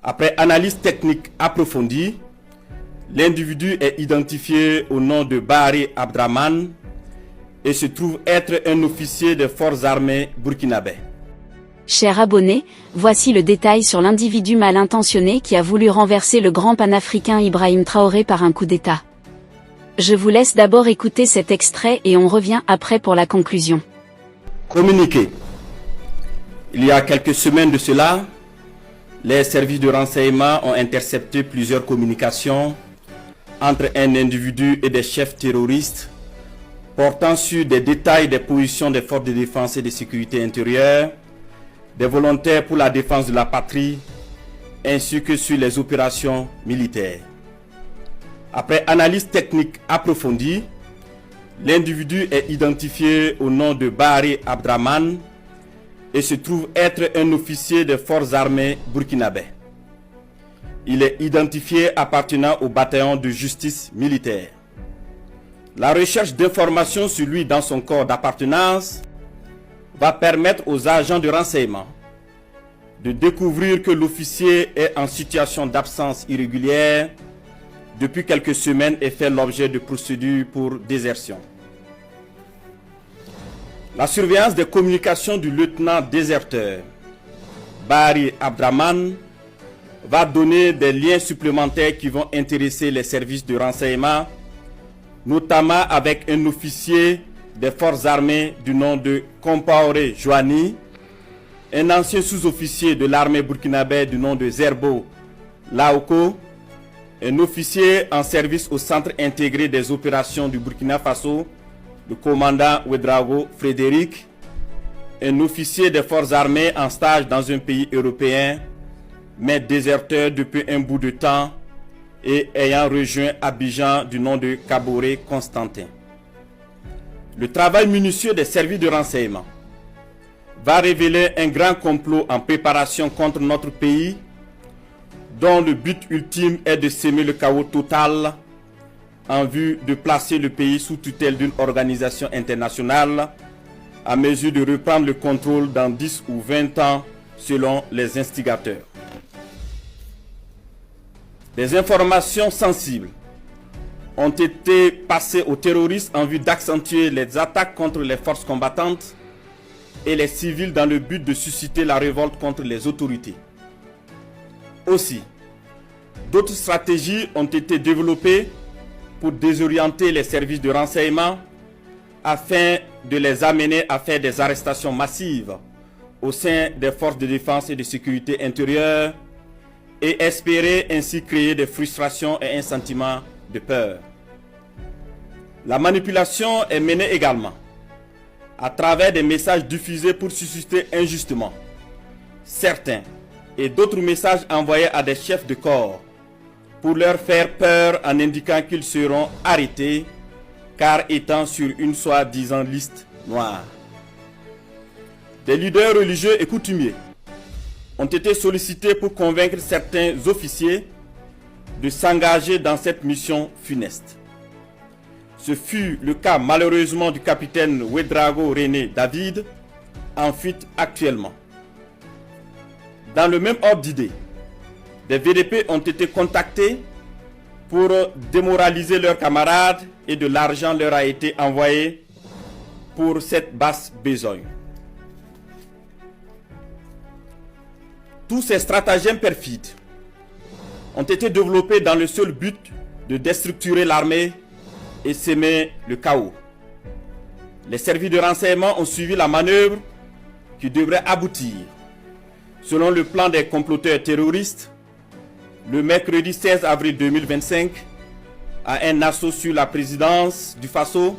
Après analyse technique approfondie, l'individu est identifié au nom de Bahari Abdraman et se trouve être un officier des forces armées burkinabè. Chers abonnés, voici le détail sur l'individu mal intentionné qui a voulu renverser le grand panafricain Ibrahim Traoré par un coup d'État. Je vous laisse d'abord écouter cet extrait et on revient après pour la conclusion. Communiqué. Il y a quelques semaines de cela, les services de renseignement ont intercepté plusieurs communications entre un individu et des chefs terroristes portant sur des détails des positions des forces de défense et de sécurité intérieure, des volontaires pour la défense de la patrie, ainsi que sur les opérations militaires. Après analyse technique approfondie, l'individu est identifié au nom de Bahari Abdraman et se trouve être un officier des forces armées burkinabè. Il est identifié appartenant au bataillon de justice militaire. La recherche d'informations sur lui dans son corps d'appartenance va permettre aux agents de renseignement de découvrir que l'officier est en situation d'absence irrégulière depuis quelques semaines et fait l'objet de procédures pour désertion. La surveillance des communications du lieutenant déserteur Bahari Abdraman va donner des liens supplémentaires qui vont intéresser les services de renseignement, notamment avec un officier des forces armées du nom de Compaoré Joani, un ancien sous-officier de l'armée burkinabè du nom de Zerbo Laoko, un officier en service au centre intégré des opérations du Burkina Faso, le commandant Ouedraogo Frédéric, un officier des forces armées en stage dans un pays européen, mais déserteur depuis un bout de temps et ayant rejoint Abidjan du nom de Kaboré Constantin. Le travail minutieux des services de renseignement va révéler un grand complot en préparation contre notre pays, dont le but ultime est de semer le chaos total en vue de placer le pays sous tutelle d'une organisation internationale à mesure de reprendre le contrôle dans 10 ou 20 ans selon les instigateurs. Des informations sensibles ont été passées aux terroristes en vue d'accentuer les attaques contre les forces combattantes et les civils dans le but de susciter la révolte contre les autorités. Aussi, d'autres stratégies ont été développées pour désorienter les services de renseignement afin de les amener à faire des arrestations massives au sein des forces de défense et de sécurité intérieure et espérer ainsi créer des frustrations et un sentiment de peur. La manipulation est menée également à travers des messages diffusés pour susciter injustement certains et d'autres messages envoyés à des chefs de corps pour leur faire peur en indiquant qu'ils seront arrêtés car étant sur une soi-disant liste noire. Des leaders religieux et coutumiers ont été sollicités pour convaincre certains officiers de s'engager dans cette mission funeste. Ce fut le cas malheureusement du capitaine Ouedraogo René David, en fuite actuellement. Dans le même ordre d'idée, des VDP ont été contactés pour démoraliser leurs camarades et de l'argent leur a été envoyé pour cette basse besogne. Tous ces stratagèmes perfides ont été développés dans le seul but de déstructurer l'armée et semer le chaos. Les services de renseignement ont suivi la manœuvre qui devrait aboutir, selon le plan des comploteurs terroristes, le mercredi 16 avril 2025, à un assaut sur la présidence du Faso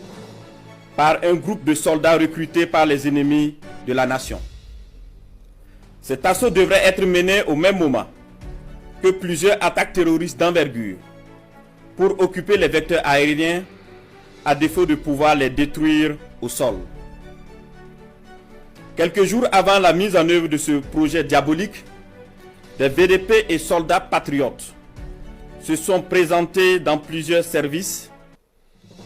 par un groupe de soldats recrutés par les ennemis de la nation. Cet assaut devrait être mené au même moment que plusieurs attaques terroristes d'envergure pour occuper les vecteurs aériens à défaut de pouvoir les détruire au sol. Quelques jours avant la mise en œuvre de ce projet diabolique, des VDP et soldats patriotes se sont présentés dans plusieurs services,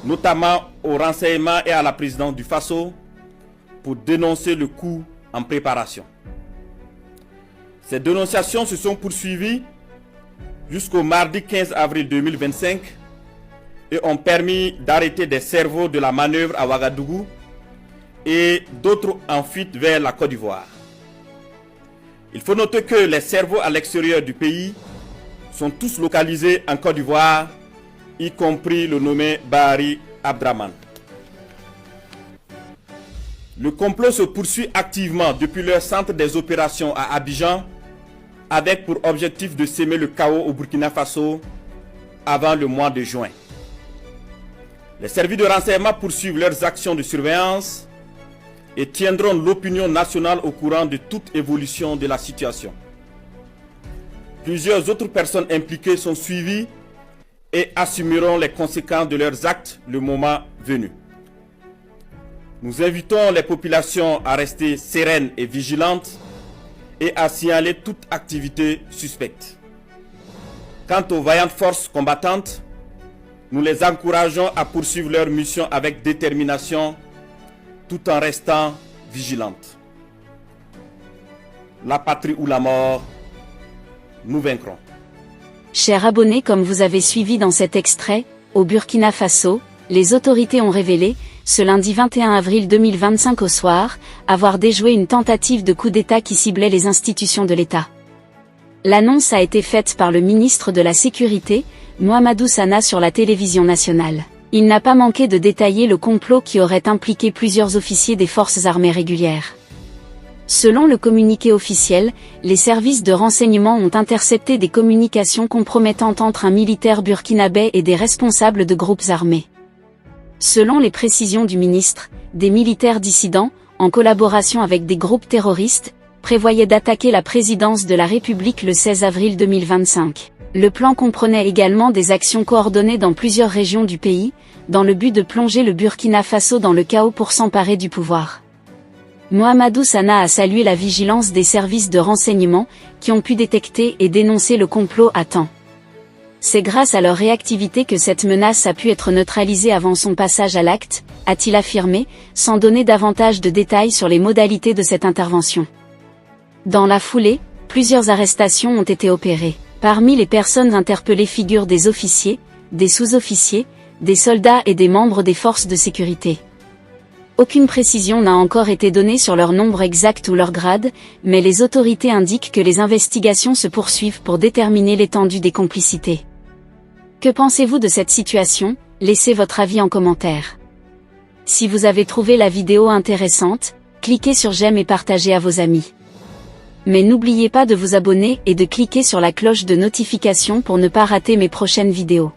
notamment au renseignement et à la présidence du Faso, pour dénoncer le coup en préparation. Ces dénonciations se sont poursuivies jusqu'au mardi 15 avril 2025 et ont permis d'arrêter des cerveaux de la manœuvre à Ouagadougou et d'autres en fuite vers la Côte d'Ivoire. Il faut noter que les cerveaux à l'extérieur du pays sont tous localisés en Côte d'Ivoire, y compris le nommé Bahari Abdraman. Le complot se poursuit activement depuis leur centre des opérations à Abidjan, avec pour objectif de semer le chaos au Burkina Faso avant le mois de juin. Les services de renseignement poursuivent leurs actions de surveillance et tiendront l'opinion nationale au courant de toute évolution de la situation. Plusieurs autres personnes impliquées sont suivies et assumeront les conséquences de leurs actes le moment venu. Nous invitons les populations à rester sereines et vigilantes et à signaler toute activité suspecte. Quant aux vaillantes forces combattantes, nous les encourageons à poursuivre leur mission avec détermination tout en restant vigilantes. La patrie ou la mort, nous vaincrons. Chers abonnés, comme vous avez suivi dans cet extrait, au Burkina Faso, les autorités ont révélé, ce lundi 21 avril 2025 au soir, avoir déjoué une tentative de coup d'État qui ciblait les institutions de l'État. L'annonce a été faite par le ministre de la Sécurité, Mahamadou Sana, sur la télévision nationale. Il n'a pas manqué de détailler le complot qui aurait impliqué plusieurs officiers des forces armées régulières. Selon le communiqué officiel, les services de renseignement ont intercepté des communications compromettantes entre un militaire burkinabé et des responsables de groupes armés. Selon les précisions du ministre, des militaires dissidents, en collaboration avec des groupes terroristes, prévoyaient d'attaquer la présidence de la République le 16 avril 2025. Le plan comprenait également des actions coordonnées dans plusieurs régions du pays, dans le but de plonger le Burkina Faso dans le chaos pour s'emparer du pouvoir. Mahamadou Sana a salué la vigilance des services de renseignement, qui ont pu détecter et dénoncer le complot à temps. C'est grâce à leur réactivité que cette menace a pu être neutralisée avant son passage à l'acte, a-t-il affirmé, sans donner davantage de détails sur les modalités de cette intervention. Dans la foulée, plusieurs arrestations ont été opérées. Parmi les personnes interpellées figurent des officiers, des sous-officiers, des soldats et des membres des forces de sécurité. Aucune précision n'a encore été donnée sur leur nombre exact ou leur grade, mais les autorités indiquent que les investigations se poursuivent pour déterminer l'étendue des complicités. Que pensez-vous de cette situation? Laissez votre avis en commentaire. Si vous avez trouvé la vidéo intéressante, cliquez sur j'aime et partagez à vos amis. Mais n'oubliez pas de vous abonner et de cliquer sur la cloche de notification pour ne pas rater mes prochaines vidéos.